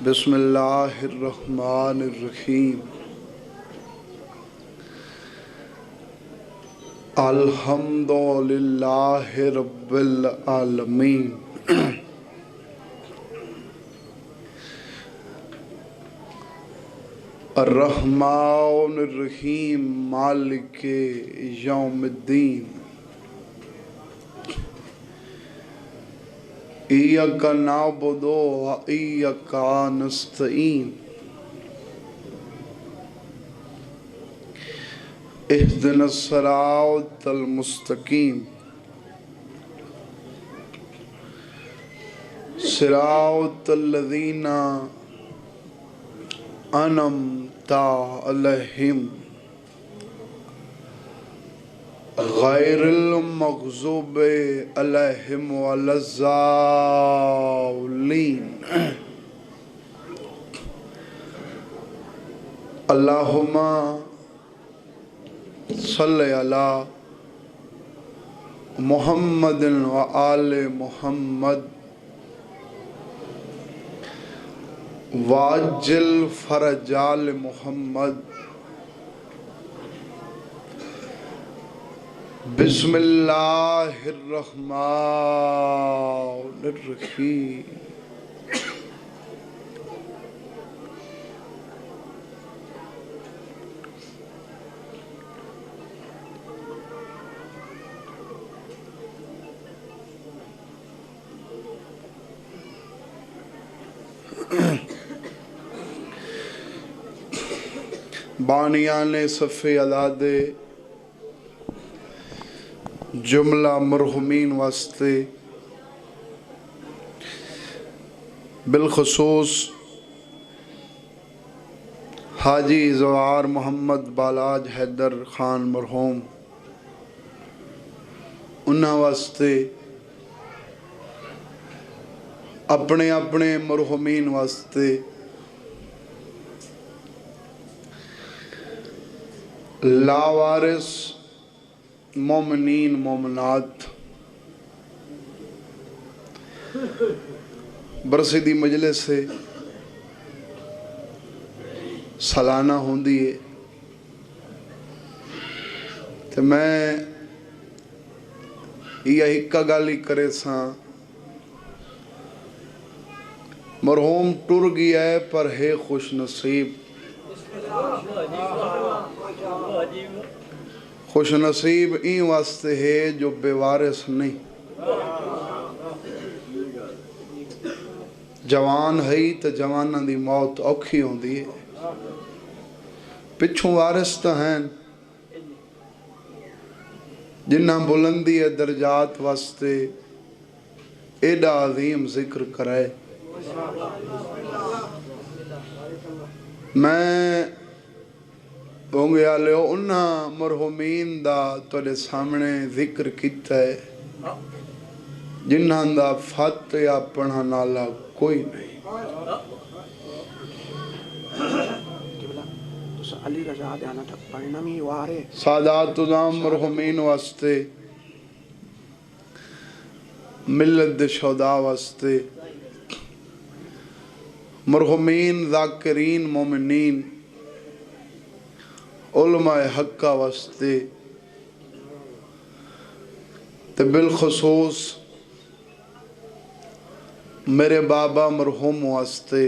بسم اللہ الرحمن الرحیم الحمد للہ رب العالمین الرحمن الرحیم مالک یوم الدین ایاک نعبد و ایاک نستعین اہدنا الصراط المستقیم صراط الذین انعمت علیہم غیر المغضوب علیہم ولا الضالین اللہم صلی علی محمد و آل محمد واجل فرج آل محمد بسم اللہ الرحمن الرحیم بانیان صفِ عداد جملہ مرحومین واسطے بالخصوص حاجی زوار محمد بالاج حیدر خان مرحوم انہاں واسطے اپنے اپنے مرحومین واسطے لاوارث مومنین مومنات برسیدی مجلس سے سالانہ ہوندی ہے تو میں یہ ہکا گالی کرے ساں مرحوم ٹر گیا ہے پر ہے خوش نصیب خوش نصیب این واسطے ہے جو بے وارث نہیں جوان ہے تو جواناں دی موت اوکھی ہوندی ہے پچھوں وارث تو ہیں جنہ بلندی درجات واسطے ایڈا عظیم ذکر کرائے میں بونگے آلے انہاں مرحومین دا توڑے سامنے ذکر کیتا ہے جنہاں دا فاتح یا پڑھا نالا کوئی نہیں سادات نام مرحومین واسطے ملت شہداء واسطے مرحومین ذاکرین مومنین علماء حقہ واسطے تو بالخصوص میرے بابا مرحوم واسطے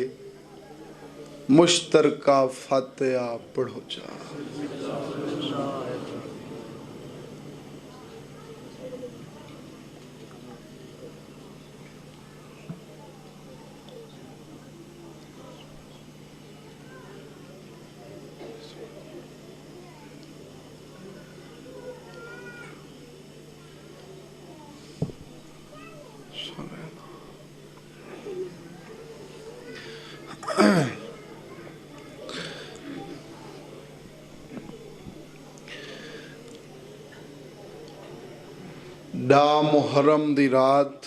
مشترکہ فاتحہ پڑھو جا ڈا محرم دی رات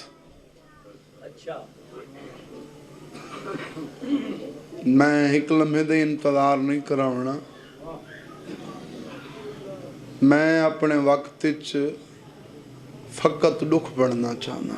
میں ایک لمحے دے انتظار نہیں کراؤنا میں اپنے وقت فقط دکھ بڑھنا چاہنا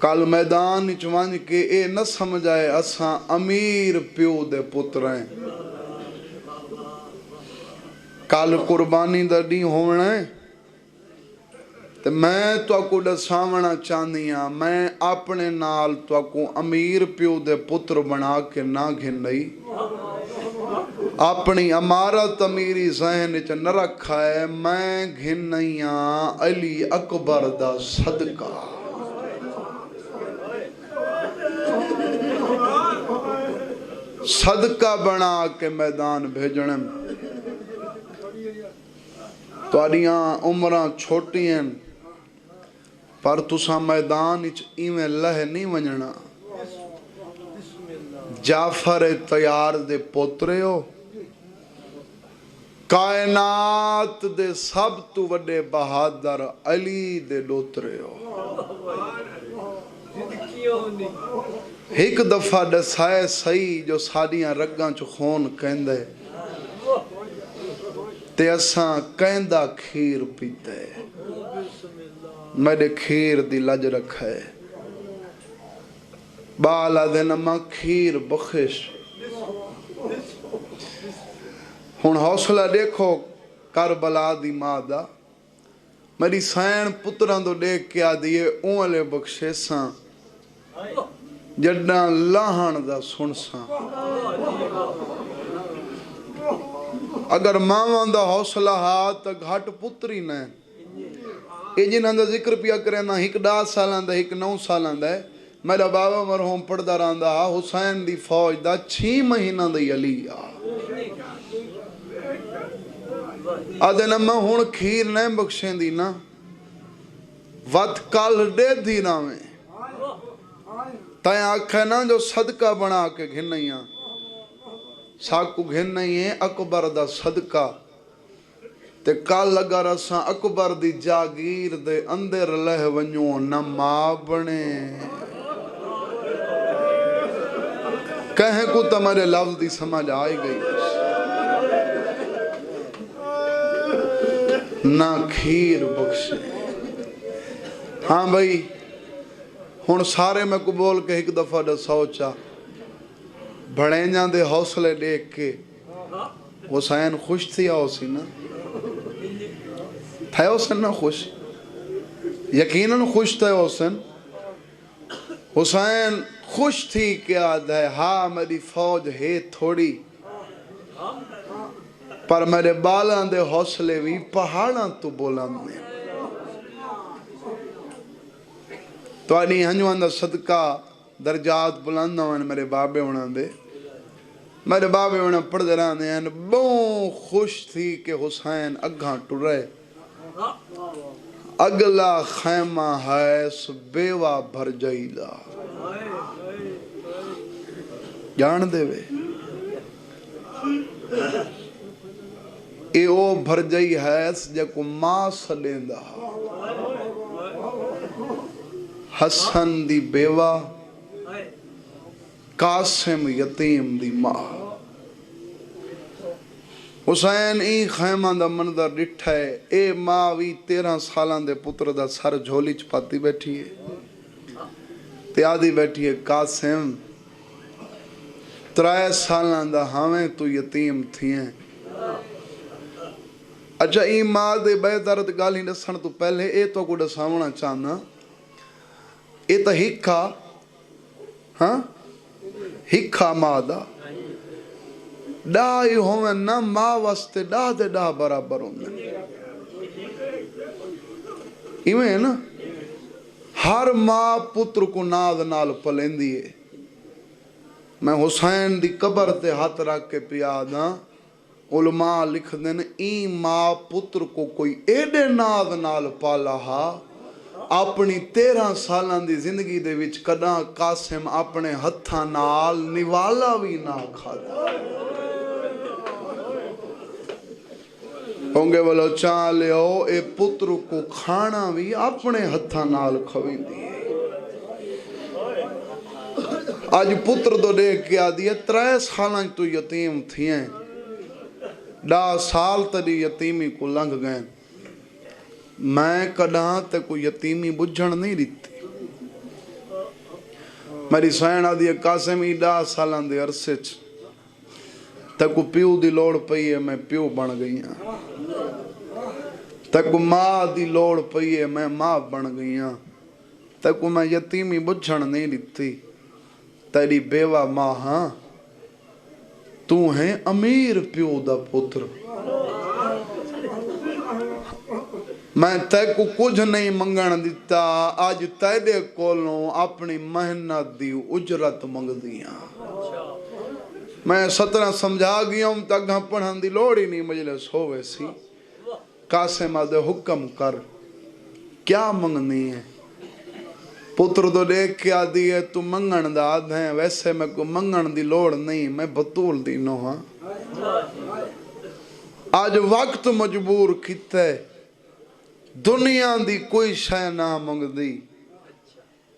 کل میدان وچ ونج کے اے نہ سمجھائے اساں امیر پیو دے پتر ہیں. کل قربانی دا ڈی ہونا ہے تے میں تو کو دساونا چاہنی ہاں میں اپنے نال تو کو امیر پیو دے پتر بنا کے نہ گھنئی. اپنی امارت امیری ذہن وچ نہ رکھا ہے. میں گھنئی ہاں علی اکبر دا صدقہ. صدقہ بنا کے میدان بھیجنے. تواڈیاں عمراں چھوٹی ہیں پر تساں میدان وچ ایویں لہ نہیں ونجنا. جعفر تیار دے پوترے ہو. کائنات دے سب تو وڈے بہادر علی دے ڈوترے ہو. ایک دفعہ دسائے صحیح جو ساڈیاں رگاں چ خون کہندے تے اساں کہندا کھیر پیتے. میرے کھیر دی لج رکھے بالا دن ماں کھیر بخش. ہن حوصلہ دیکھو کربلا دی ماں دا. میری سین پتراں دو دیکھ کے آدھیے اونلے بخشے ساں جڈاں لاہن دا سن ساں. اگر ماں دا حوصلہ ہاتھ گھٹ پتری نے اے جنہاں دا ذکر پیا کرے نہ ہک 10 سالاں دا ہک 9 سالاں دا ہے. میرا بابا مرحوم پڑھدا رہندا حسین دی فوج دا 6 مہینہ دی علی آ. آدھے نہ میں ہن کھیر نہیں بخشیں دی نا وقت کل دے دی نا میں تائیں آکھے نا جو صدقہ بنا کے گھنیاں ساکو گھنئی ہیں اکبر دا صدقہ. تے کل اگر اساں اکبر دی جاگیر دے اندر لہ ونجوں نہ ماں بنے. کہیں کو تمہارے لفظ دی سمجھ آئی گئی نہ کھیر بخشے. ہاں بھائی ہن سارے میں کو بول کے ایک دفعہ دا سوچا بھڑینیاں دے حوصلے دیکھ کے حسین خوش تھی آوسی نا تھے حسین نا خوش یقیناً خوش تھے حسین. حسین خوش تھی کہ آدھے ہاں میری فوج ہے تھوڑی پر میرے بالاں دے حوصلے بھی پہاڑاں تو بولند نے. تو آنی ہنجوان دا صدقہ درجات بلند ہوئے میرے بابے ہونا دے. میرے بابے ہونا پڑھ دے رہنے ہیں بہت خوش تھی کہ حسین اگھاں ٹرے. اگلا خیمہ ہے سو بیوہ بھر جائیدہ. جان دے وے اے او بھر جائی ہے جے کو ماں سڑیں دا. حسن دی بیوہ قاسم یتیم دی ماں. حسین ای خیمہ دا منظر ڈٹھا ہے. اے ماں وی 13 سالان دے پتر دا سر جھولی چپاتی بیٹھی ہے تے آدھی بیٹھی ہے قاسم 3 سالان دا ہمیں تو یتیم تھی ہیں. اچھا ای ماں دے بے درد گالی نسن تو پہلے اے تو کو دساونا چاہنا اے تا ہکا ہاں ہکا ماں دا ڈائی ہوئے نا ماں واسطے ڈا دے ڈا برابر ہوئے. ایویں ہے نا ہر ماں پتر کو ناز نال پلین دیئے. میں حسین دی قبر تے ہاتھ رکھ کے پیادا علماء لکھ دین این ماں پتر کو کوئی ایڈے ناز نال پالا ہا اپنی 13 سالان دی زندگی دے وچ کداں قاسم اپنے ہتھاں نال نوالا بھی نہ کھادا. ہونگے والو چاہ لے ہو اے پتر کو کھانا بھی اپنے ہتھاں نال کھویں دی. آج پتر دو دیکھ کے آدھی ہے 3 سالان تو یتیم تھی ہیں 10 سال تری یتیمی کو لنگ گئے. میں کداں تے کو یتیمی بجھن نہیں دیتی میری سائن آدھی قاسم 10 سالاں دے عرصے تک پیو دی لوڑ پئی ہے میں پیو بن گئی ہاں تک ماں دی لوڑ پئی ہے میں ماں بن گئی ہاں تک میں یتیمی بجھن نہیں دیتی تیری بیوہ ماں ہاں تو ہے امیر پیو دا پتر میں تے کو کچھ نہیں منگن دیتا آج تیرے کولوں اپنی محنت دی اجرت منگ دیاں میں 17 سمجھا گیا ہوں تک ہاں پڑھن دی لوڑ ہی نہیں مجلس ہوئے سی قاسم آدھے حکم کر کیا منگنی ہے پتر تو دیکھ کے آدھی ہے تو منگن دا آدھ ہیں ویسے میں کو منگن دی لوڑ نہیں میں بطول دی نو ہاں آج وقت مجبور کیتے دنیا دی کوئی شے نہ منگ دی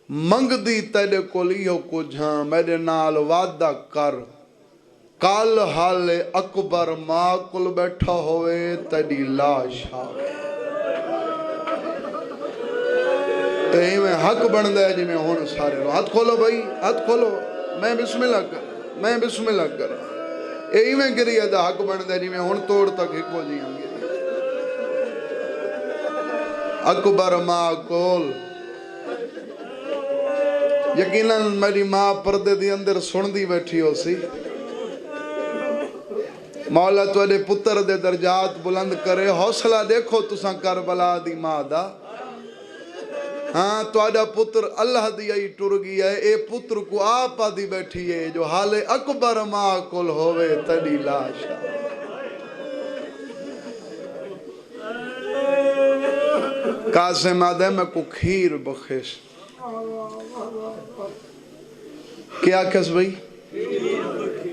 منگ دی تیرے کو لیو کچھ ہاں میرے نال وعدہ کر کال حال اکبر ماں کل بیٹھا ہوئے تیری لاش آوے تے میں حق بن دے جی میں ہون سارے رو ہاتھ کھولو بھائی ہاتھ کھولو میں بسم اللہ کر اے میں گری ہے دا حق بن دے جی میں ہون توڑ تک ہی کو جی آنگی اکبر ماں کول یقیناً میری ماں پردے دی اندر سن دی بیٹھی ہو سی مولا تواڈے پتر دے درجات بلند کرے حوصلہ دیکھو تساں کربلا دی ماں دا ہاں تواڈا پتر اللہ دی آئی ٹر گئی ہے اے پتر کو آپ دی بیٹھی ہے جو حال اکبر ماں کول ہوئے تیری لاش قاسم آدھے میں کو کھیر بخش کیا کس بھئی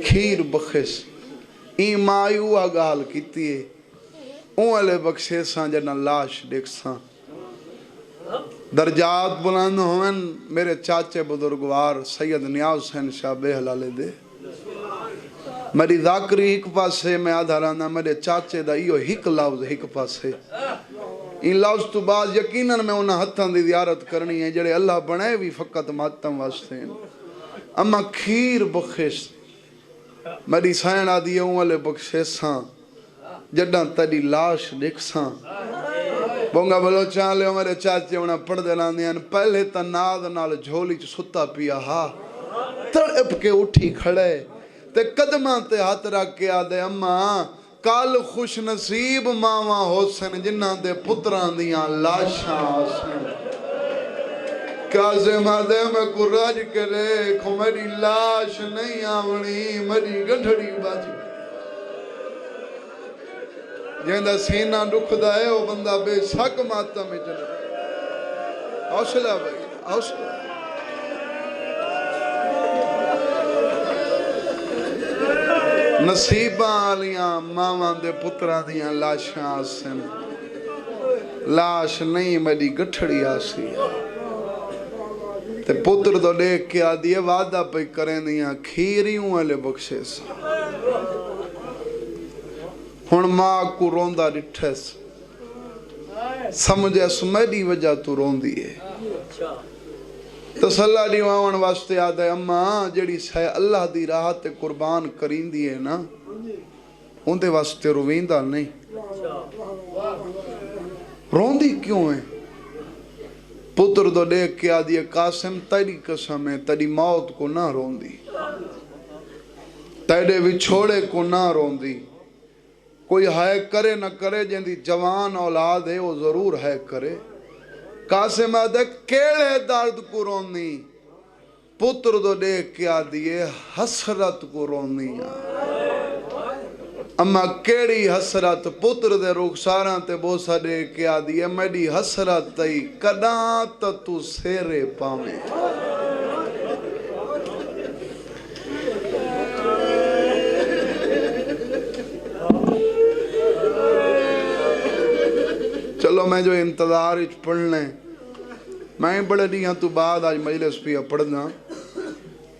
کھیر بخش این مایو آگال کیتی ہے اون والے بخشے ساں جنہ لاش دیکھ ساں درجات بلند ہوئیں میرے چاچے بزرگوار سید نیاز حسین شاہ بے حلالے دے میری ذاکری ایک پاسے میں آدھا رانا میرے چاچے دا ایو ہک لفظ ہک پاسے ان لفظ تو بعد یقیناً میں انہاں ہتھاں دی زیارت کرنی ہے جڑے اللہ بنے بھی فقط ماتم واسطے ہیں اما کھیر بخش میری سائن آدھی اون والے بخشے ساں جڈاں تیری لاش دیکھ ساں بونگا بلو چاہ لے میرے چاچے انہاں پڑھ دے لاندیاں پہلے تا ناد نال جھولی چ ستا پیا ہا تڑپ کے اٹھی کھڑے تے قدماں تے ہاتھ رکھ کے آدھے اماں کال خوش نصیب ماواں حسن جنہاں دے پتران دیاں لاشاں حسن قاسم آدھے میں کو راج کرے کھو میری لاش نہیں آونی میری گھڑی باجی جہندہ سینہ دکھ دائے وہ بندہ بے شک ماتا میں چلے حوصلہ بھائی حوصلہ نصیباں آلیاں ماوان دے پتران دیاں لاشاں آسن لاش نہیں میری گٹھڑی آسی تے پتر تو دیکھ کے آدھیے وعدہ پہ کریں دیاں کھیریوں والے بخشے سا ہن ماں کو روندہ ڈٹھس سمجھے سمیڈی وجہ تو روندی ہے تسلہ دیوان واسطے آدھے اماں جڑی سائے اللہ دی راہ تے قربان کرین دی ہے نا ان دے واسطے رویندہ نہیں روندی کیوں ہے پتر تو دیکھ کے آدھی قاسم تیری قسم ہے تیری موت کو نہ روندی تیرے وچھوڑے کو نہ روندی کوئی ہے کرے نہ کرے جن دی جوان اولاد ہے وہ ضرور ہے کرے قاسم آدھے کیڑے درد کو رونی پتر تو دیکھ کے آدھیے حسرت کو رونی اما کیڑی حسرت پتر دے رخساراں تے بوسا دیکھ کے آدھیے میری حسرت تی کداں تو سیرے پاویں چلو میں جو انتظار اچ پڑھنے میں بڑے دیاں تو بعد آج مجلس پیا پڑھنا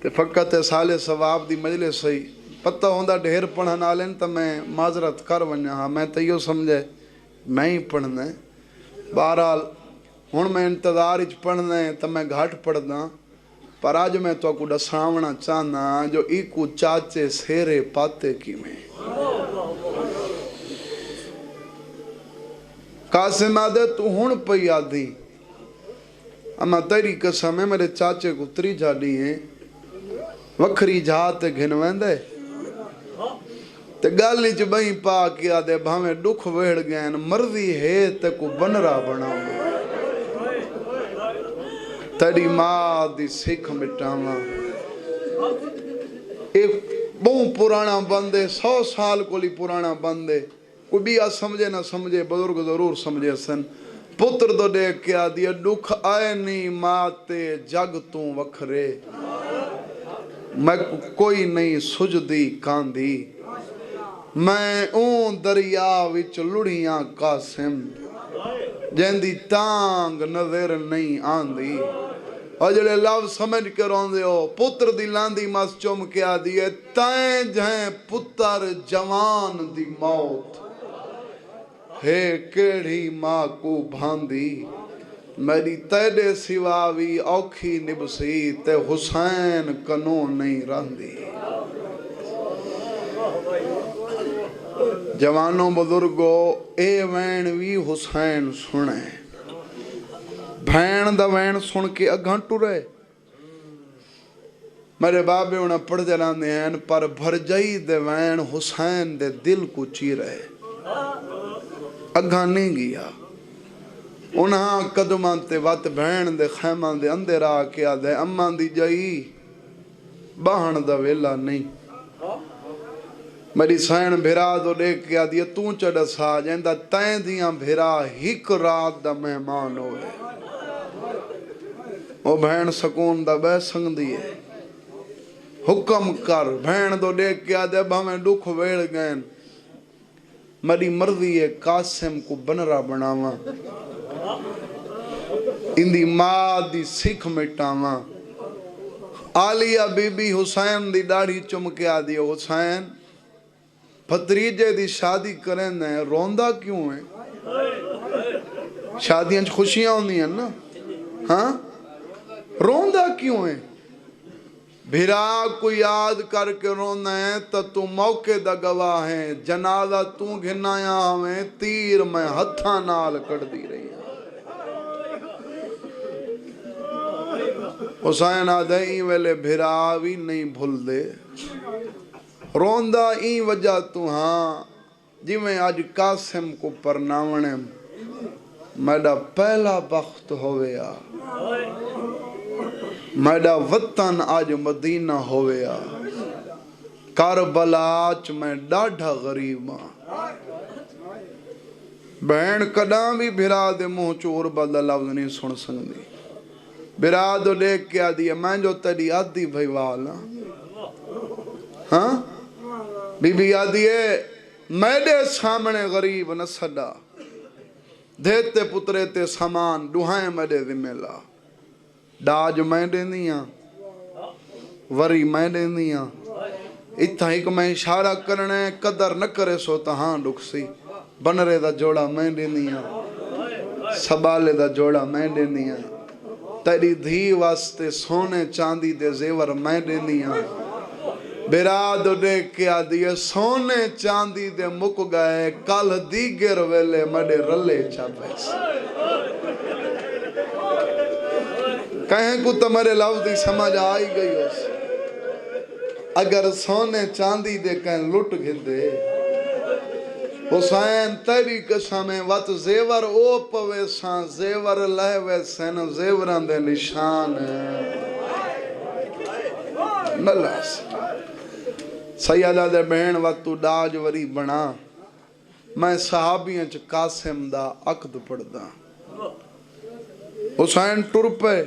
تے فقط سال ثواب دی مجلس سہی پتہ ہوندہ ڈھیر پڑھن آلیں تو میں معذرت کر ونیا ہاں میں تو یہ سمجھے میں ہی پڑھنے بہرحال ہن میں انتظار اچ پڑھنے تو میں گھاٹ پڑھنا پر آج میں تو کو دساونا چاہنا جو ایکو چاچے سیرے پاتے کی میں قاسم آدھے تو ہون پہ آدھی اما تیری قسم ہے میرے چاچے کو تری جاڑی ہیں وکھری جہاتے گھنوین دے تے گالی چ بہی پا کیا دے بھامے دکھ ویڑ گئن مرضی ہے تے کو بنرا بناؤں تیری ماں دی سکھ مٹاواں ایک بہت پرانا بندے 100 سال کو لی پرانا بندے کوئی بھی آ سمجھے نہ سمجھے بزرگ ضرور سمجھے سن پتر دو دیکھ کیا دیا دکھ آئے نہیں ماتے جگ توں وکھرے میں کوئی نہیں سجدی کاندھی میں اون دریا وچ لڑیاں قاسم جیندی تانگ نظر نہیں آندھی اور جڑے لفظ سمجھ کے روندے ہو پتر دی لاندی مس چم کیا دیئے تائیں جہیں پتر جوان دی موت ہے کیڑی ماں کو بھاندی میری تیڑے سواوی اوکھی نبسی تے حسین کنوں نہیں راندی جوانوں بزرگو اے وین وی حسین سنے بھین دا وین سن کے اگھاں ٹرے میرے بابے انہاں پڑھ جلاندے ہیں پر بھر جائی دے وین حسین دے دل کو چیرے اگھاں نہیں گیا انہاں قدمان تے وات بھین دے خیمان دے اندر آ کے آدھے امان دی جائی باہن دا ویلا نہیں میری سائن بھیرا دو دیکھ کے آدھی توں چڑھ سا جیندہ تین دیاں بھیرا ہک رات دا مہمان ہوئے وہ بھین سکون دا بے سنگ دیئے حکم کر بھین دو دیکھ کے آدھے بھامیں دکھ ویڑ گئن میری مرضی ہے قاسم کو بنرا بناواں اندی ماں دی سکھ مٹاواں عالیہ بی بی حسین دی داڑھی چمکے آدھی حسین بھتریجے دی شادی کریں دیں روندہ کیوں ہیں شادیاں خوشیاں ہوندی ہیں نا ہاں روندہ کیوں ہیں بھیرا کو یاد کر کے روندہ ہیں تو موقع دا گواہ ہیں جنازہ تو گھنایا ہمیں تیر میں ہتھا نال کر دی رہی ہیں حسین آدھے این ویلے بھیراوی نہیں بھول دے روندہ این وجہ تو ہاں جی میں آج قاسم کو پرناونے میڈا پہلا بخت ہویا میڈا وطن آج مدینہ ہویا کربلا چ میں ڈاڈھا غریب ہاں بہن کداں بھی بھرا دے منہ چور بدل لفظ نہیں سن سکتی بھرا دو دیکھ کے آدھی میں جو تیری آدھی بھائی والا ہاں بی بی آدھی ہے میرے سامنے غریب نہ صدا دیتے پترے تے سامان ڈوہائیں میرے ذمہ لا ڈاج میں دینیاں وری میں دینیاں اتھا ایک میں اشارہ کرنے قدر نہ کرے سو تہاں ڈک سی بنرے دا جوڑا میں دینیاں سبالے دا جوڑا میں دینیاں تیری دھی واسطے سونے چاندی دے زیور میں دینیاں بیراد دیکھ کے آدھی سونے چاندی دے مک گئے کل دیگر ویلے مڈے رلے چاپیس کہیں کو تمہارے لفظ دی سمجھ آئی گئی ہو اگر سونے چاندی دے کہیں لٹ گھندے حسین تیری قسمیں وط زیور او پوے سان زیور لہ وے سین زیوران دے نشان نلہ سیدہ دے بہن وقت تو ڈاج وری بنا میں صحابیاں چ قاسم دا عقد پڑھ دا حسین ٹر پہ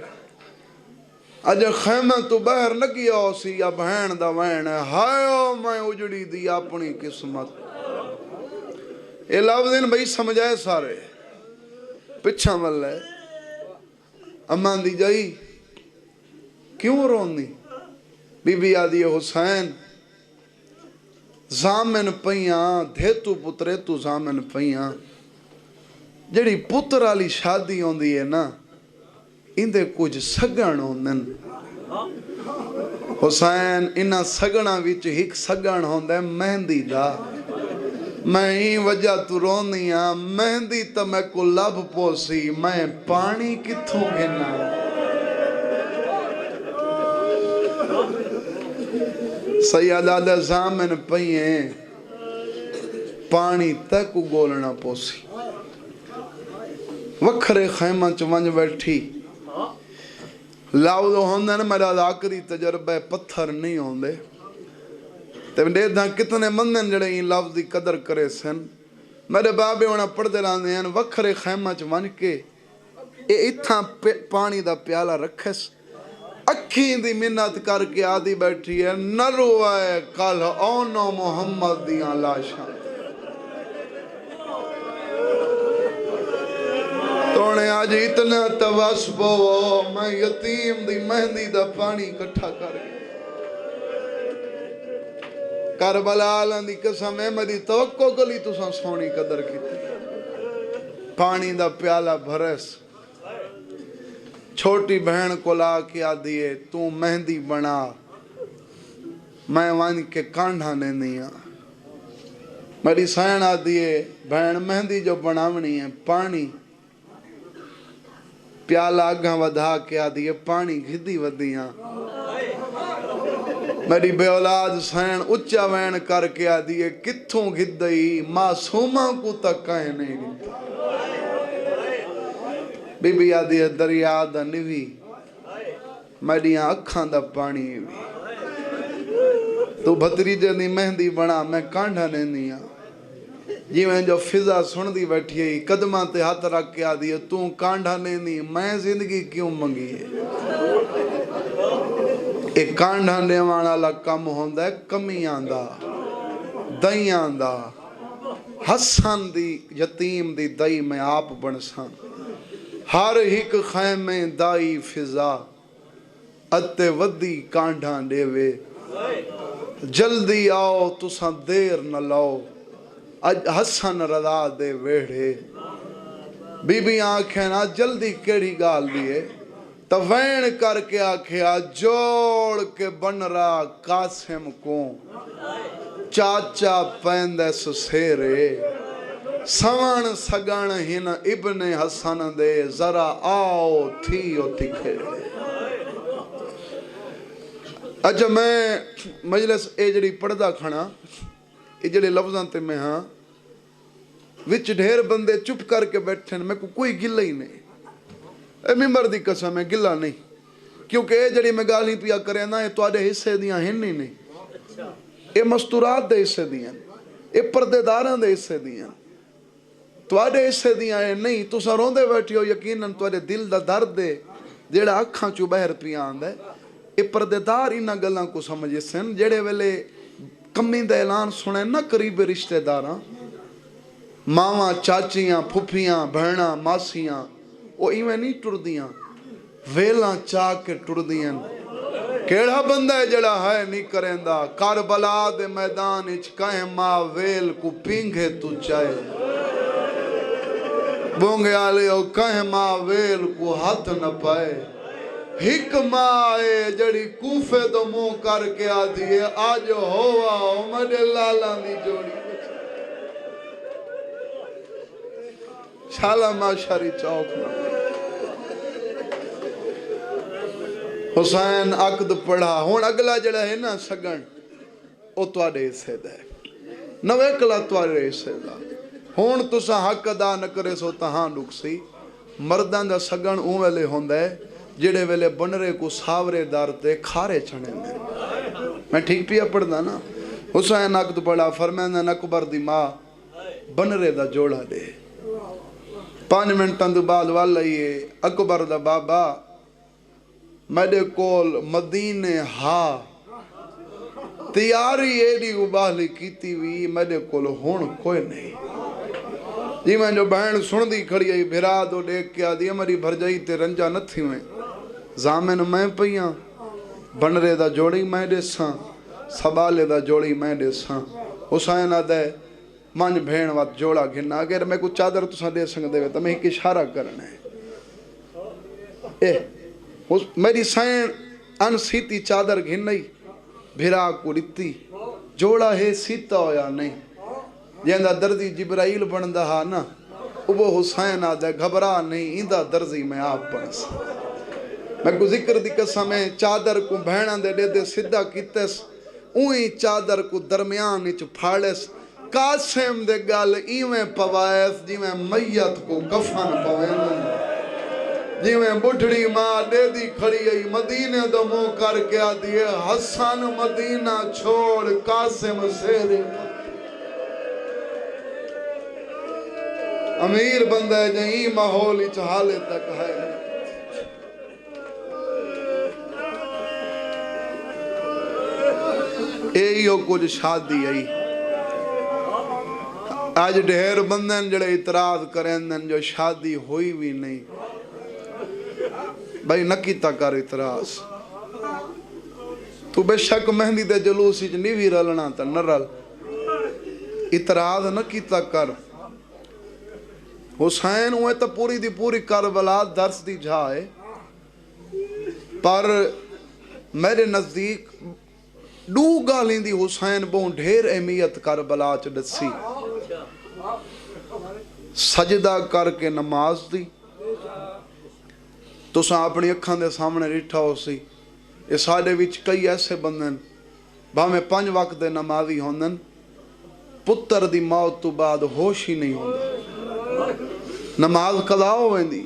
اج خیمہ تو بہر نہ کیا ہو سی یا بہن دا وین ہے ہائیو میں اجڑی دی اپنی قسمت یہ لفظ بھئی سمجھائے سارے پچھا ملے امان دی جائی کیوں روندی بی بی آدھی حسین زامن پہیاں دھیتو پترے تو زامن پہیاں جڑی پتر آلی شادی ہوندی ہے نا اندے کچھ سگن ہوندن حسین انہاں سگنا وچ ہک سگن ہوندا مہندی دا میں ہی وجہ تو رونی ہاں مہندی تو میں کو لب پوسی میں پانی کتھوں گھنا سیدہ دے زامن پئیں پانی تک گولنا پوسی وکھرے خیمہ چونج بیٹھی لاؤ دو ہوندے نا میرا آخری تجربہ پتھر نہیں ہوندے تے دیکھدا کتنے مندن جڑے ہی لفظ دی قدر کرے سن میرے بابے ہونا پڑھتے رہندے ہیں وکھرے خیمہ چونج کے اے اتھاں پانی دا پیالہ رکھس اکھیں دی منت کر کے آدھی بیٹھی ہے نہ روائے کل اونو محمد دیاں لاشاں تونے آج اتنا تواسب ہو میں یتیم دی مہندی دا پانی کٹھا کر گیا کربلا آلان دی قسم ہے میری توقع کلی تو سن سونی قدر کی تھی پانی دا پیالہ بھرس چھوٹی بہن کو لا کے آدھیے تو مہندی بنا میں وان کے کانڈھا نے نیا میری سین آدھیے بہن مہندی جو بناونی ہے پانی پیالہ آگاں ودھا کے آدھیے پانی گھدی ودیاں میری بے اولاد سین اچھا وین کر کے آدھیے کتھوں گھدئی معصوماں کو تک کہیں نہیں گھدتا بی بی آدھیے دریا دا نوی میری اکھاں دا پانی بھی تو بھتریجے دی مہندی بنا میں کانڈھا نے نیا جی میں جو فضا سن دی بیٹھی ہے قدمہ تے ہاتھ رکھ کے آدھی ہے تو کانڈھا نہیں میں زندگی کیوں منگی ہے ایک کانڈھا نیوانا لکم ہوندہ ہے کمیاں دا دائیاں دا حسن دی یتیم دی دائی میں آپ بنسان ہر ہک خیمیں دائی فضا اتے ودی کانڈھا دیوے جلدی آؤ تساں دیر نہ لاؤ حسن رضا دے ویڑے بی بی آنکھیں نا جلدی کیڑی گال دیئے توین کر کے آکھیا جوڑ کے بن رہا قاسم کو چاچا پیندے سسیرے سوان سگن ہن ابن حسن دے ذرا آؤ تھیو تکھیرے اچھا میں مجلس ایجڑی پڑھدا کھنا ایجڑے لفظاں تے میں ہاں وچ ڈھیر بندے چپ کر کے بیٹھن میں کوئی گلہ ہی نہیں اے ممبر دی قسم ہے گلہ نہیں کیونکہ اے جڑی میں گالی پیا کرے نا اے تواڈے حصے دیاں ہن نہیں اے مستورات دے حصے دیاں اے پردے داراں دے حصے دیاں تواڈے حصے دیاں اے نہیں تساں روندے بیٹھے ہو یقیناً تواڈے دل دا درد دے جڑا اکھاں چوں باہر پیا آندا ہے اے پردے دار انہاں گلاں کو سمجھے سن جڑے ویلے کمی دا اعلان سنے نہ قریب رشتہ داراں ماواں چاچیاں پھپھیاں بہناں ماسیاں وہ ایویں نہیں ٹردیاں ویلاں چاہ کے ٹردیاں کیڑا بندہ ہے جڑا ہے نہیں کریندا کربلا دے میدان اچ کہیں ماں ویل کو پینگے تو چاہے بونگے آلے ہو کہیں ماں ویل کو ہاتھ نہ پائے ہک ماں آئے جڑی کوفے تو منہ کر کے آدھی ہے آج ہوا ہو مجھے لالاں دی جوڑی شالا معاشری چوک نہ حسین عقد پڑھا ہون اگلا جڑا ہے نا سگن او تواڈے حصے دا ہے نوے کلا تواڈے حصے دا ہون تساں حق ادا نہ کرے سو تہاں نقصی مرداں دا سگن اون ویلے ہوندا ہے جڑے ویلے بنرے کو ساورے دار تے کھارے چھڑے دے میں ٹھیک پیا پڑھدا نا حسین عقد پڑھا فرماندا اکبر دی ماں بنرے دا جوڑا دے 5 منٹاں دے بعد والائیے اکبر دا بابا میرے کول مدینے ہاں تیاری ایڈی ابالی کیتی ہوئی میرے کول ہون کوئی نہیں جی میں جو بہن سن دی کھڑی آئی بھرا دو دیکھ کے آدھی ہماری بھر جائی تے رنجا نہ تھی ہوئے زامن میں پئیاں بنرے دا جوڑی میں دے ساں سبالے دا جوڑی میں دے ساں حسین آدھے مانج بھین وات جوڑا گھننا اگر میں کچھ چادر تو ساں دے سنگ دے تو میں ایک اشارہ کرنا ہے میری سائن ان سیتی چادر گھنئی بھرا کو ڈتی جوڑا ہے سیتا ہویا نہیں جیندہ دردی جبرائیل بندہ ہا نا وہ حسین آدھے گھبرا نہیں ایندہ درزی میں آپ پڑس میں کو ذکر دی قسم ہے چادر کو بہنہ دے دے صدہ کیتس اوہی چادر کو درمیان اچ پھاڑس قاسم دے گال ایویں پوائس جی میں میت کو کفن پوائن جی میں بڑھڑی ماں دے دی کھڑی آئی مدینہ دو مو کر کے آدھی حسن مدینہ چھوڑ قاسم سیرے امیر بندہ ہے جہاں ماحول اچ حالے تک ہے ایو کچھ شادی آئی آج ڈھیر بندن جڑے اعتراض کریں جو شادی ہوئی بھی نہیں بھائی نکیتا کر اعتراض تو بے شک مہندی دے جلوسی نہیں بھی رلنا تا نہ رل اعتراض نکیتا کر حسین ہوئے تا پوری دی پوری کربلا درس دی جائے پر میرے نزدیک دو گالیں دی حسین بہن ڈھیر اہمیت کربلا چ دسی سجدہ کر کے نماز دی تو ساں اپنی اکھاں دے سامنے ریٹھا ہو سی اس ساڑے وچ کئی ایسے بندن باہمیں 5 وقت دے نمازی ہوندن پتر دی موت تو بعد ہوش ہی نہیں ہوندہ نماز قضا ہوئندی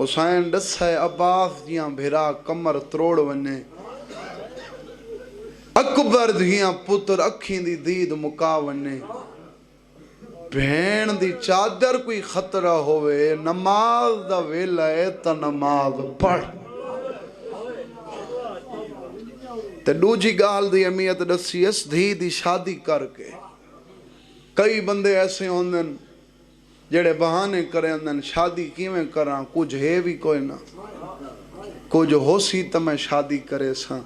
حسین ڈس ہے عباس دیاں بھرا کمر تروڑ ونے اکبر دیاں پتر اکھیں دی دید مکا ونے بھین دی چادر کوئی خطرہ ہوئے نماز دا ویلا ہے تا نماز پڑھ تے دوجی گال دی امیت دسی اس دھی دی شادی کر کے کئی بندے ایسے ہوندن جڑے بہانے کرے ہوندن شادی کیویں کراں کچھ ہے بھی کوئی نہ کچھ ہو سی تا میں شادی کرے ساں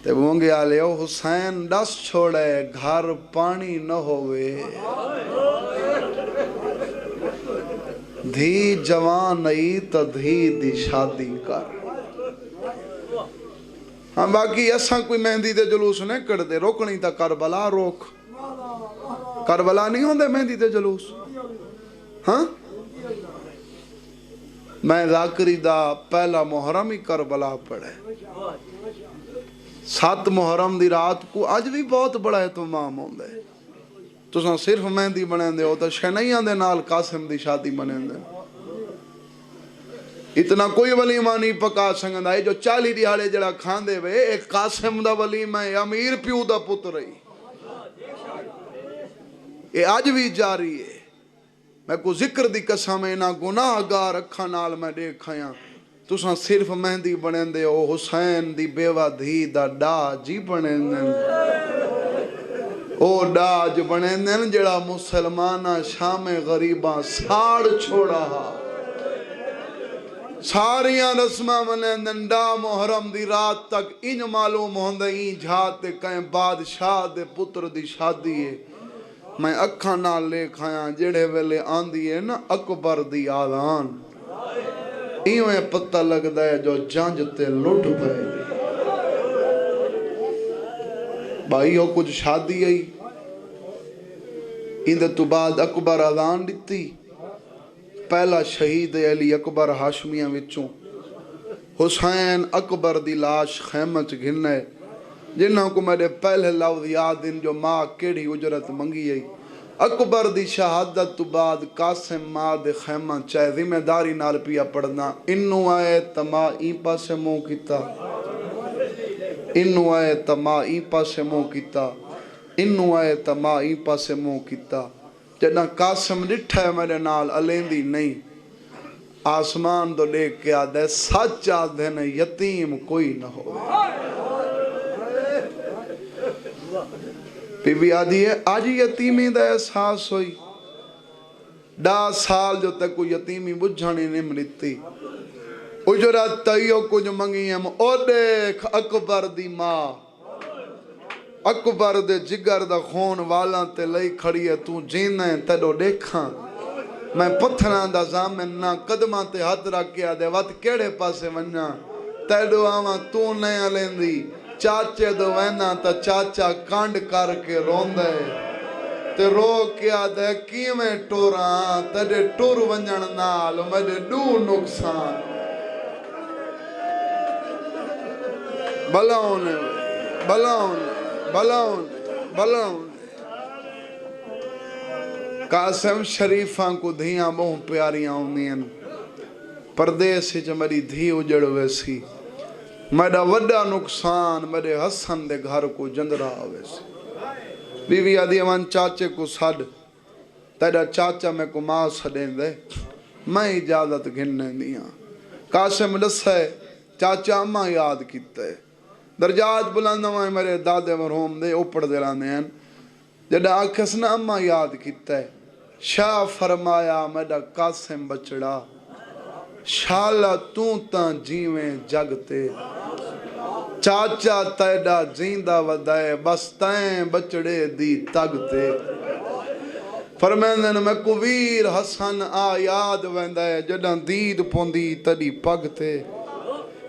تے مونگے آلے او حسین ڈس چھوڑے گھر پانی نہ ہوئے دھی جوان نئی تا دھی دی شادی کر ہاں باقی ایسا کوئی مہندی دے جلوس نہیں کر دے روکنی تا کربلا روک کربلا نہیں ہوں دے مہندی دے جلوس ہاں میں ذاکری دا پہلا محرم ہی کربلا پڑھے 7 محرم دی رات کو آج بھی بہت بڑا اہتمام ہوں دے تو ساں صرف مہندی بنیں دے ہوتا شنائیاں دے نال قاسم دی شادی بنیں دے اتنا کوئی ولیمہ نہیں پکا سنگندہ ہے جو 40 دیہاڑے جڑا کھان دے وے ایک قاسم دا ولیمہ ہے امیر پیو دا پتر رہی یہ آج بھی جاری ہے میں کو ذکر دی قسم ہے نا گناہ گار اکھا نال میں دیکھایاں تو ساں صرف مہندی بنیں دے او حسین دی بیوہ دھی دا ڈا جی بنیں دے او ڈاج بنیں دے جڑا مسلمانہ شام غریباں ساڑ چھوڑا ہا ساریاں رسمہ بنیں دے ڈا محرم دی رات تک ان معلوم ہوندے این جھاتے کہیں بادشاہ دے پتر دی شادی ہے میں اکھاں نال لے کھایاں جڑے ویلے آندی ہے نا اکبر دی آدھان ایویں پتہ لگ دے جو جانج تے لٹ پائے بھائی ہو کچھ شادی آئی اندے تو بعد اکبر آدھان دیتی پہلا شہید علی اکبر ہاشمیاں وچوں حسین اکبر دی لاش خیمت گھنے جنہوں کو میرے پہلے لفظ یاد ان جو ماں کیڑی اجرت منگی ہے اکبر دی شہادت تو بعد قاسم ماں دے خیمہ چاہے ذمہ داری نال پیا پڑھنا انہوں آئے تما این پاسے موں کیتا انہوں آئے تما این پاسے موں کیتا انہوں آئے تما این پاسے موں کیتا جنہ قاسم ڈٹھا ہے میرے نال الیندی نہیں آسمان دو دیکھ کے آدھے سچ آدھے نے یتیم کوئی نہ ہو بی بی آدھی ہے آج یتیمی دا احساس ہوئی 10 سال جو تک کوئی یتیمی بجھانی نہیں ملتی اجرت تیو کچھ منگی ہم او دیکھ اکبر دی ماں اکبر دے جگر دا خون والا تے لئی کھڑی ہے تو جینے تیڑو دیکھاں میں پتھران دا زامن نہ قدمہ تے ہاتھ رکھ کے آدھے وقت کیڑے پاسے ونجا تیڈو آواں تو نہیں لیندی چاچے دو وینا تا چاچا کانڈ کر کے روندے تے رو کے آدھے کیویں ٹوراں تیڈے ٹور ونجن نال میرے دو نقصان بلاؤں نے بلاؤں قاسم شریفاں کو دھیاں بہت پیاریاں ہوندیاں پردیس جو میری دھی اجڑ ویسی میرا وڈا نقصان میرے حسن دے گھر کو جندرا ویسی بیوی آدھی امان چاچے کو سڈ تیرا چاچا میں کو ماں سڈیں دے میں اجازت گھننے دیا قاسم لسے چاچا اماں یاد کیتے درجات بلندوائیں میرے دادے مرحوم دے اوپر دے لانے ہیں جڑا آکھس نا اماں یاد کیتے شاہ فرمایا میرا قاسم بچڑا شالا تاں جیویں جگتے چاچا تیڈا زیندہ ودائے بس تائیں بچڑے دی تگتے فرمیندن میں کو ویر حسن آ یاد ویندائے جڑا دید پوندی تڑی پگتے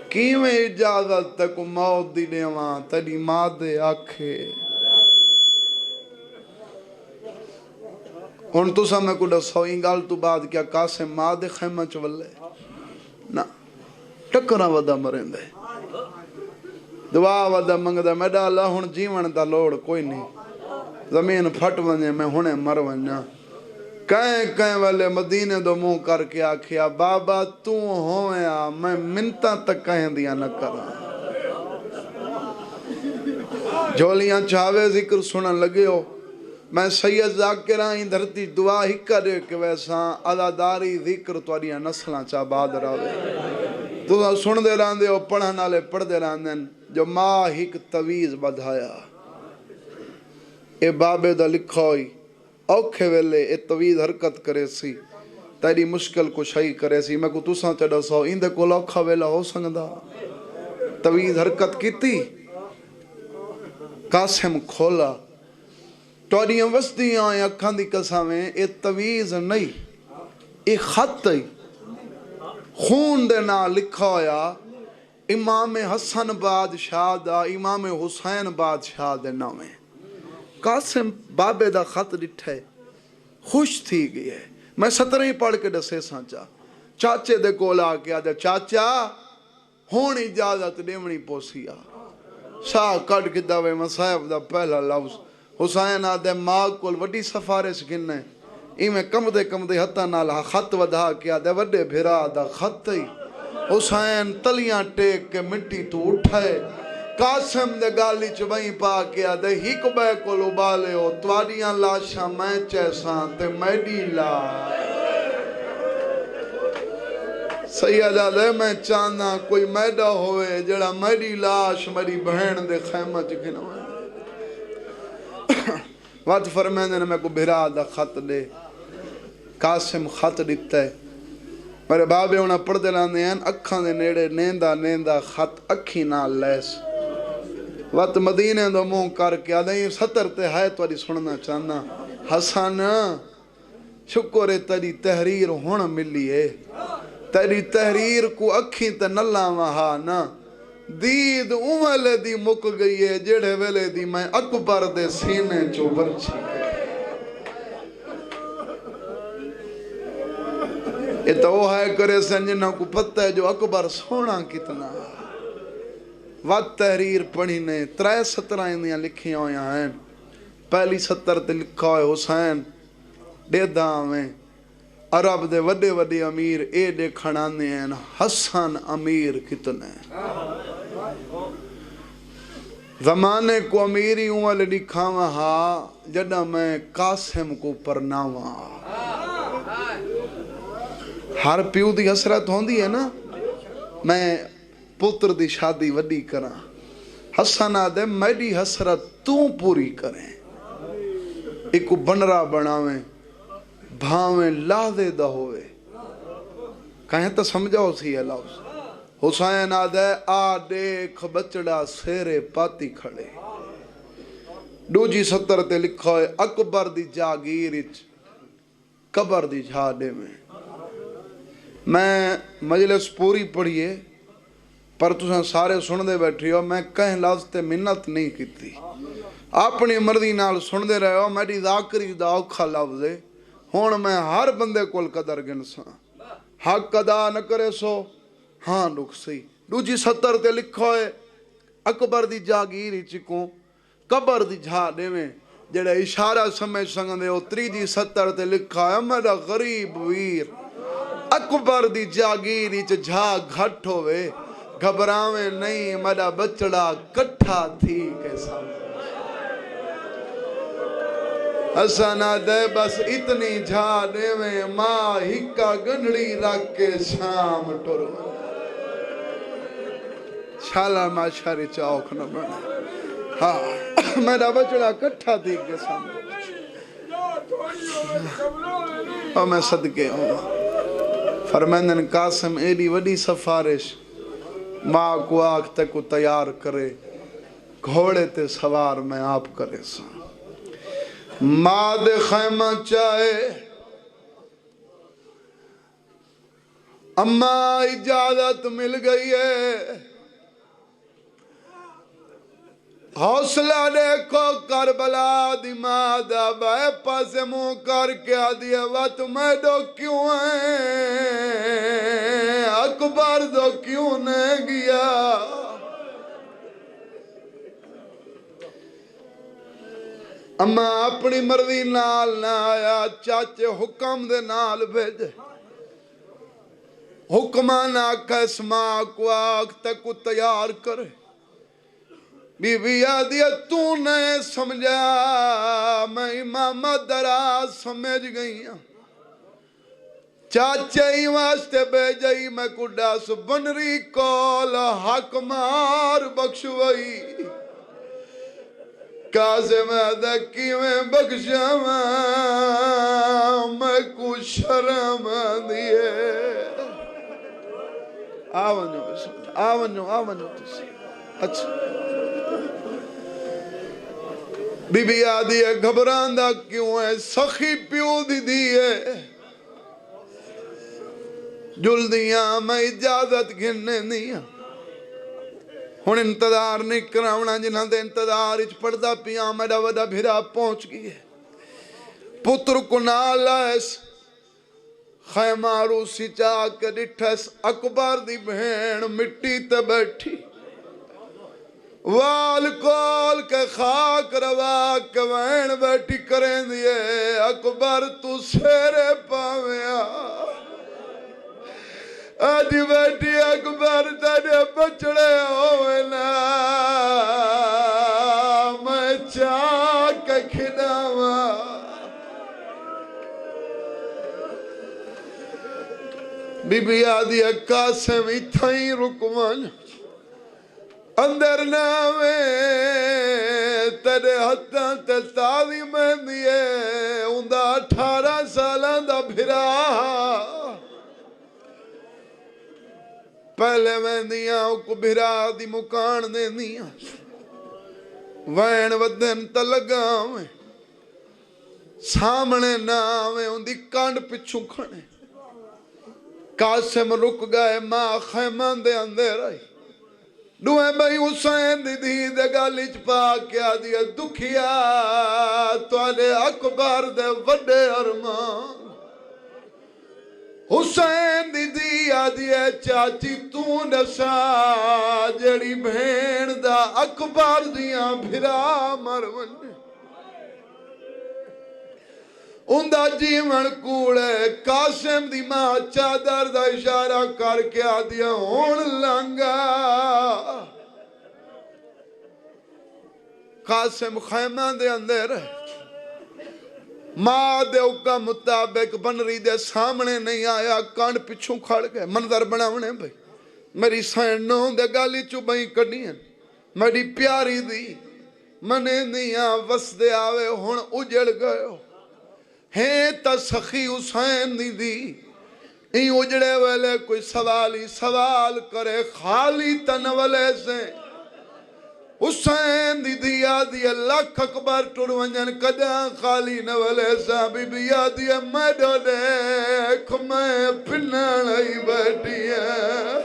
کیویں اجازت تک موت دی دیواں تڑی ماں دے آکھے ہن تو سا میں کو ڈسو انگال تو بعد کیا قاسم ماں دے خیمہ چولے نا ٹکرہ ودا مرین دے دعا ودا منگ دے میڈا اللہ ہن جیون دا لوڑ کوئی نہیں زمین پھٹ ونجے میں ہنے مر ونجا کہیں والے مدینے دو منہ کر کے آکھیا بابا تو ہویا میں منتہ تک کہیں دیا نہ کرا جولیاں چاہوے ذکر سنن لگے ہو میں سید ذاکرائیں دھرتی دعا ہی کرے کہ ویسا عداداری ذکر توڑیاں نسلاں چاہ بعد راوے تو سن دے راندے ہو پڑھن آلے پڑھ دے راندن جو ماں ہک تویز بدھایا اے بابے دا لکھا ہوئی اوکھے ویلے اے تویز حرکت کرے سی تیری مشکل کو شئی کرے سی میں کو تساں چڑھا سو اندے کو لوکھا ویلہ ہو سنگدا تویز حرکت کیتی قاسم کھولا توڑیاں وسدیاں آئیں اکھاں دی قسمیں اے تویز نہیں اے خط ہی خون دے نا لکھا ہویا امام حسن بادشاہ دا امام حسین بادشاہ دے نامے قاسم بابے دا خط ڈٹھے خوش تھی گئی ہے میں 17 پڑھ کے ڈسے سانچا چاچے دے کولا کیا دے چاچا ہون اجازت دیونی پوسیا شاہ کٹ کی دوے مسائب دا پہلا لفظ حسین آدھے ماں کول وڈی سفارش گننے ایمیں کم دے حتہ نالا خط ودھا کیا دے وڈے بھرا دا خط ہی حسین تلیاں ٹیک کے مٹی تو اٹھائے قاسم دے گالی چبائیں پا کیا دے ہک بے کو لبالے ہو تواریاں لاشاں میں چیساں تے میڈی لا سیدہ دے میں چاندہ کوئی میڈا ہوئے جڑا میڈی لاش میری بہن دے خیمہ چکن ہوئے وقت فرمیندے نے میں کو بھرا دا خط دے قاسم خط دیتا ہے میرے بابے انہاں پڑھ دے لاندے ہیں اکھاں دے نیڑے نیندہ خط اکھی نال لیس وقت مدینے دو منہ کر کے آدھیں 70 تے ہے تو آدھی سننا چاہنا حسن شکر تیری تحریر ہونا ملی ہے تیری تحریر کو اکھی تے نلا وہاں نا دید اوالے دی مک گئی ہے جڑے ویلے دی میں اکبر دے سینے چو برچی یہ تو وہ ہے کرے سنجنہ کو پتہ ہے جو اکبر سونا کتنا وقت تحریر پڑھی نے 3 اندیاں لکھی ہویاں ہیں پہلی 70 تے لکھا ہوئے حسین ڈیدہ میں عرب دے وڈے وڈے امیر اے دے کھڑانے ہیں حسن امیر کتنے زمانے کو امیری اوالے لکھاواں ہاں جڑا میں قاسم کو پرناواں ہر پیو دی حسرت ہوندی ہے نا میں پتر دی شادی وڈی کرا حسن آدھے میری حسرت تو پوری کریں ایک بنرا بناویں بھاویں لادے دا ہوئے کہیں تو سمجھاؤ سی ہے لفظ حسین آدھے آ دیکھ بچڑا سیرے پاتی کھڑے دوجی 70 تے لکھا ہے اکبر دی جاگیرچ قبر دی جھاڑے میں مجلس پوری پڑھیے پر تساں سارے سن دے بیٹھے ہو، میں کہیں لفظ تے منت نہیں کیتی، اپنی مرضی نال سن دے رہے ہو، میری ذاکری دا اوکھا لفظ ہے، ہون میں ہر بندے کول قدر گنساں، حق ادا نہ کرے سو ہاں رک سی۔ دوجی 70 تے لکھو ہے اکبر دی جاگیر چکوں قبر دی جھا دیویں، جڑے اشارہ سمجھ سنگندے ہو۔ تریجی 70 تے لکھا ہے میرا غریب ویر اکبر دی جاگیر جھا گھٹ ہوئے، گھبراویں نہیں میرا بچڑا کٹھا تھی کے سامنے۔ اسانا دے بس اتنی جھا دیویں، ماں ہکا گنڈڑی رکھ کے شام ٹر شالا ماشاری چاوک نہ بنے، ہاں میرا بچڑا کٹھا تھی کے سامنے۔ اور میں صدقے ہوں فرمائندن قاسم ایڈی وڈی سفارش، ماں کو آگ تک کو تیار کرے، گھوڑے تے سوار میں آپ کرے سا، ماں دے خیمہ چاہے اماں اجازت مل گئی ہے، حوصلہ دیکھو کربلا دی ماں دا بے پاسے منہ کر کے آدھی وقت میں دو کیوں ہیں اکبر دو کیوں نے گیا۔ اما اپنی مرضی نال نہ آیا، چاچے حکم دے نال بھیجے، حکمان آکھا اس ماں کو آگ تک کو تیار کرے۔ بی بی آدھی تو نے سمجھا میں امام دراز سمجھ گئی ہوں، چاچے ہی واسطے بھیجئی میں کڈا سبنری کول حق مار بخشوئی، قاسم دکی میں بخشاں میں کو شرم دیئے۔ آونجو بسم اللہ، آونجو تسی اچھا۔ بی بی آدھی ہے گھبراندہ کیوں ہے، سخی پیو دی دیئے، جلدیاں میں اجازت گھننے دیا، ہن انتظار نہیں کراؤنا، جنہاں دے انتظار اچ پڑھدا پیاں میرا وڈا بھیرا پہنچ گئی ہے، پتر کو نال ایس خیمہ روسی چاہ کے ڈٹھس، اکبر دی بہن مٹی تے بیٹھی، وال کول کے خاک روا کے وین بیٹھی کریں دیئے، اکبر تو سیرے پاویا، آج بیٹھی اکبر تیرے بچڑے ہوئے نا، میں چاہ کے کھڑاوا۔ بی بی آدھی قاسم اتھائی رکوان اندر ناوے تیرے ہتھاں تے تاوی میں دیئے، اندہ 18 سالان دا بھرا پہلے میں دیاں کو بھرا دی مکان دے دیاں، وین ودن تلگاویں سامنے ناویں اندی کانڈ پچھو کھنے، قاسم رک گئے، ماں خیمان دے اندر آئی، دوئے بھائی حسین دی دی دے گالیچ پاکیا دیا دکھیا توالے اکبر دے وڈے ارمان، حسین دی دی آدیا چاچی تو نسا جڑی بھین دا اکبر دیاں بھرا مرون، اندہ جیون کوڑے قاسم دی ماں چادر دا اشارہ کر کے آدیا ہون لنگا، قاسم خیمہ دے اندر ماں دے اوکا مطابق بنری دے سامنے نہیں آیا، کانڈ پچھوں کھڑ گئے، منظر بناونے بھئی میری سینوں دے گالی چوبائیں کڑیاں، میری پیاری دی منے نیاں وس دے آوے ہون اجڑ گئے ہو، ہیں تا سخی حسین دی این اجڑے والے کوئی سوالی سوال کرے خالی تنولے سے، حسین دی آدھی اللہ اکبر ٹرونجن کداں خالی نولے سا، بی بی آدھی میڈو دیکھ میں پنن لئی بیٹھی ہے،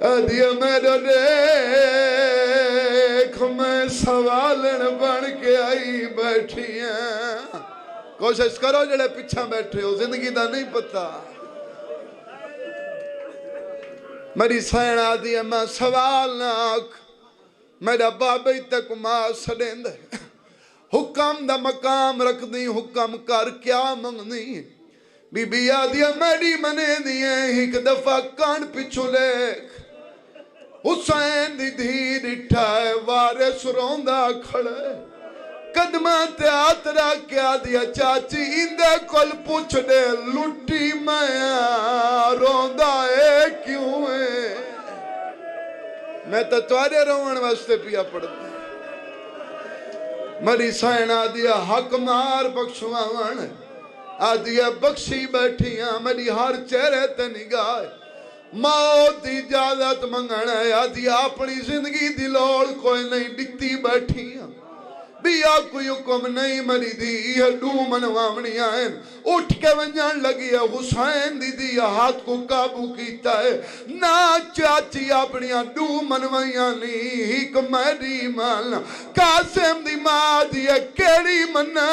آدھی میرے دیکھ میں سوالن بن کے آئی بیٹھی ہیں کوشش کرو جڑے پیچھا بیٹھے ہو زندگی دا نہیں پتا میری سین آدھی میں سوال نہ آکھ میرا بابا تک ماں سڑیں دے حکم دا مقام رکھ دی حکم کر کیا منگنی بی بی آدھی میری منے دیئے ایک دفعہ کان پچھو لیک حسین دی دھیر اٹھائے وارث روندہ کھڑے قدمہ تیاترہ کیا دیا چاچی اندے کل پوچھ دے لٹی میں روندہ ہے کیوں ہے میں تو توارے روان واسطے پیا پڑھتا مری سائن آدیا حق مار بخشوان آدیا بخشی بیٹھیاں میری ہر چہرے تے نگاہ موت اجازت منگنا ہے آدیا اپنی زندگی دی لوڑ کوئی نہیں ڈکتی بیٹھیاں بیا کوئی حکم نہیں مری دی ڈو منوامنی آئیں اٹھ کے ونجان لگی ہے حسین دی ہاتھ کو قابو کیتا ہے نا چاچی اپنیاں ڈو منوائیاں نہیں ایک میری مالنا قاسم دی ماں دیئے کیڑی منا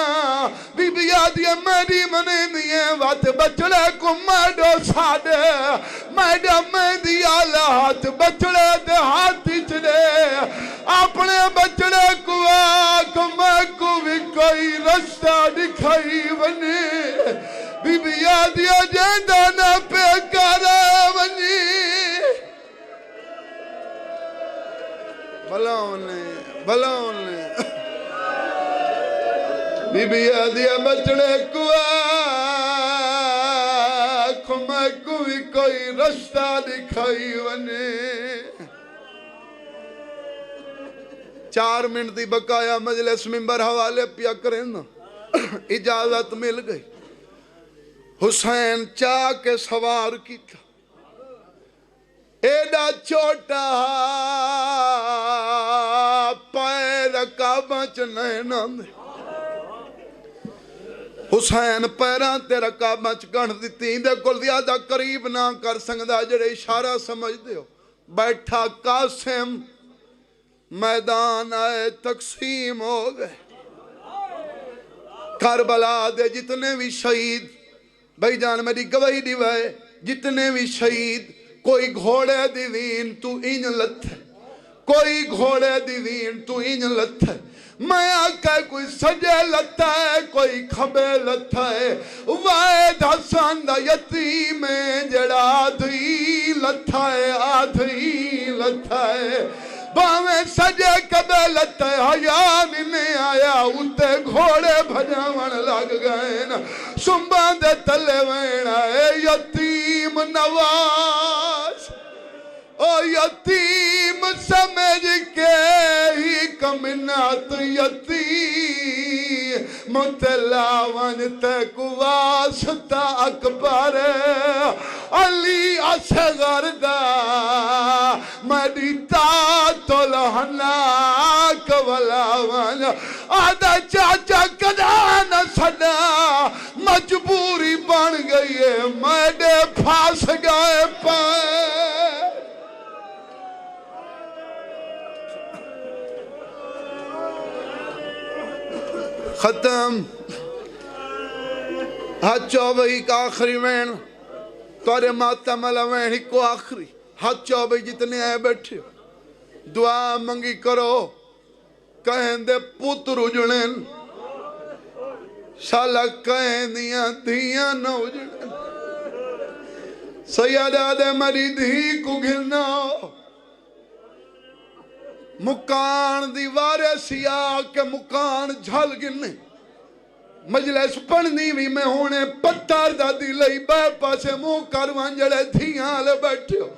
بی بی آدیا میری منے دیئے وات بچڑے کو میڈو ساڑے میڈا میں دیا ہاتھ بچڑے دے ہاتھی چڑے اپنے بچڑے کو آکھ میں کو بھی کوئی رشتہ دکھائی بنی بی بی آدیا جیندہ نہ پہ کارا بنی بھلا انہیں بی بی آدیا بچڑے کو آکھ میں کو بھی کوئی رشتہ دکھائی بنی 4 منٹ دی بقایا مجلس ممبر حوالے پیا کریں نا اجازت مل گئی حسین چاہ کے سوار کی تھا ایڈا چھوٹا پیر رکاباں چنائے نام دے حسین پیران تے رکاباں چکن دیتی دے کل زیادہ قریب نہ کر سنگدہ جڑے اشارہ سمجھ دے ہو بیٹھا قاسم میدان آئے تقسیم ہو گئے کربلا دے جتنے بھی شہید بھائی جان میری گواہی دیوائے جتنے بھی شہید کوئی گھوڑے دیوین تو انج لت ہے کوئی گھوڑے دیوین تو انج لت ہے میں آکھا کوئی سجے لتا ہے کوئی کھبے لتا ہے وائد حسان دا یتیم جڑا آدھی لتا ہے باویں سجے کبے لتا ہے حیان نہیں آیا اتے گھوڑے بھجاون لگ گئے نا سنبان دے تلے وین آئے یتیم نواز او یتیم سمجھ کے ہی کمنات یتیم متلاون تک واسطہ اکبر علی اصغر دا مدیتا تلہنا کولاون آدھا چاچا کدان سنا مجبوری بن گئی ہے میڈے پھاس گئے پائے ختم ہاتھ چوبئی کا آخری وین توارے ماتم علا وین ہی کو آخری ہاتھ چوبئی جتنے آئے بیٹھے دعا منگی کرو کہیں دے پتر اجڑیں شالا کہیں دیاں نہ اجڑیں سیادہ دے مری دھی کو گھرنا مکان دیوارے سیاہ کے مکان جھل گرنے مجلس پڑھنی بھی میں ہونے پتھر دا دی لئی بے پاسے مو کروان جڑے دھیاں لے بیٹھے ہو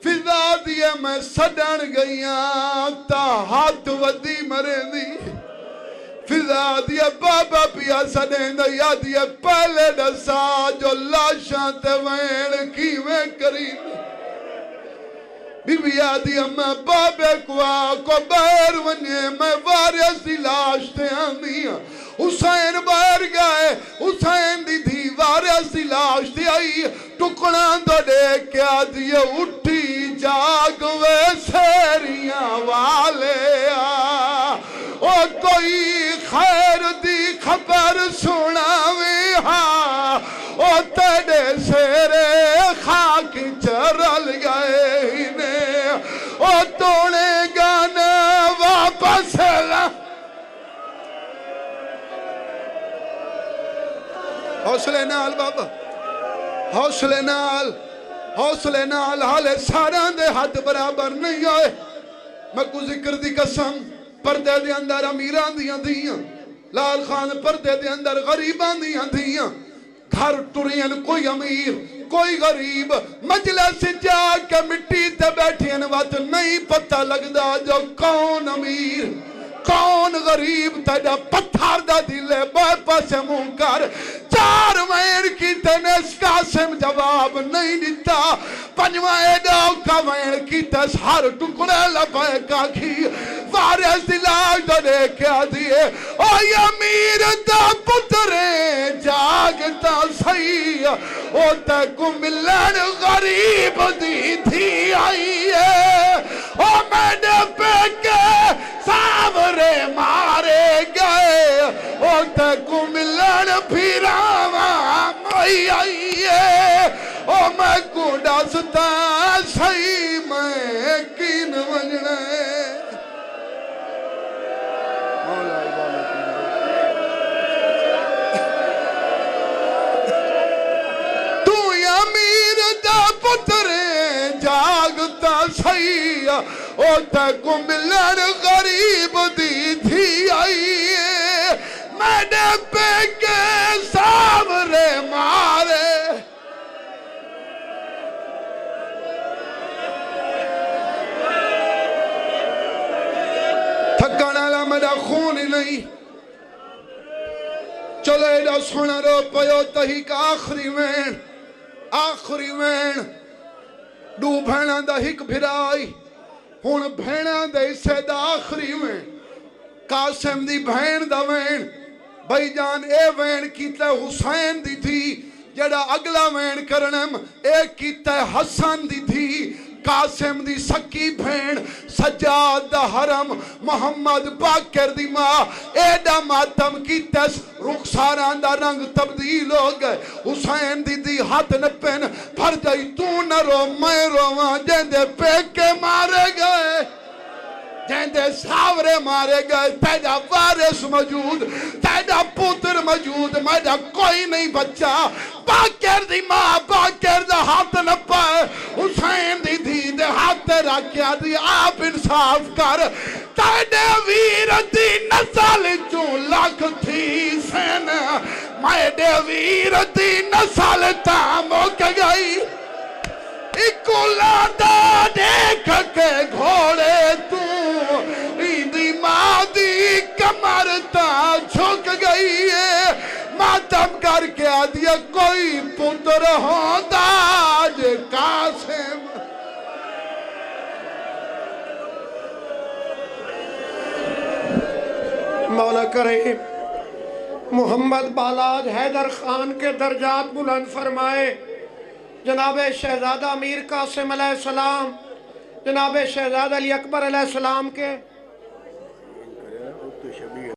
فضا دیئے میں سڑن گئیاں تا ہاتھ ودی مرے دی فضا دیئے بابا پیا سڑیں دا یا دیئے پہلے دسا جو لاشاں تے وین کیویں کری دی بی بی آدھی میں بابے کو بیر ونیے میں وارث دی لاش تے آندیاں حسین باہر گئے حسین دی وارث دی لاش تے آئی ٹکڑاں دو دے کے آدھی اٹھی جاگ وے سیریاں والے او کوئی خیر دی خبر سناوی ہاں او تیرے سیرے خاک چرل گئے نے او توڑے گانا واپس حوصلے نال بابا حوصلے نال حالے سارا دے ہاتھ برابر نہیں آئے میں کو ذکر دی قسم پردے دے اندر امیران دیاں دیاں لال خان پردے دے اندر غریبان دیاں دیاں گھر ٹرین کوئی امیر کوئی غریب مجلس جا کے مٹی تے بیٹھین وقت نہیں پتہ لگدا جو کون امیر کون غریب تیرا پتھر دا دلے بے پاسے منہ کر چار وین کی تنس قاسم جواب نہیں دیتا پنجوائے ایڈاؤ کا وین کی تس ہر ٹکڑے لپے کا کی وارث دلاج دا دیکھا دیئے او امیر دا پترے جاگتا سی او تے کو ملن غریب دی تھی آئی ہے او میں نے پہ کے ساورے مارے گئے او تے کو ملن پھراوا مائی آئی ہے او میں کو ڈاستا صحیح میں کین وجنے تو امیر دا پترے جاگتا صحیح او تے کو ملن غریب دی تھی آئی ہے میں نے پہ کے سامرے مارے تھکانا لا میرا خون ہی نہیں چلو ایڈا سونا رو پیو تہی کا آخری وین دو بھینا دا ہک بھرائی ہون بھینا دا اسے دا آخری وین قاسم دی بھین دا وین بھائی جان اے وین کیتا حسین دی تھی جڑا اگلا وین کرنم ایک کیتا حسن دی تھی قاسم دی سکی بھین سجاد دا حرم محمد باکر دی ماں ایڈا ماتم کی تس رخساران دا رنگ تبدیل ہو گئے حسین دی دی ہاتھ نپن پھر جائی تو نہ رو میں روان جیندے پیکے مارے گئے جیندے ساورے مارے گئے تیجا وارث موجود تیجا پوتر موجود میرا کوئی نہیں بچہ باکر دی ماں باکر دا ہاتھ نپا حسین دی دی دے ہاتھ رکھیا دی آپ انصاف کر تیجا ویر دی نسل چون لکھ تھی سین میرے ویر دی نسل تامو کے گئی اکولا دا دیکھ کے گھوڑے تو ایدی ماں دی کمر تا جھک گئی ہے ماتم کر کے آدیا کوئی پتر ہوندا جے قاسم مولا کریم محمد بالاج حیدر خان کے درجات بلند فرمائے جناب شہزادہ امیر قاسم علیہ السلام جناب شہزادہ علی اکبر علیہ السلام کے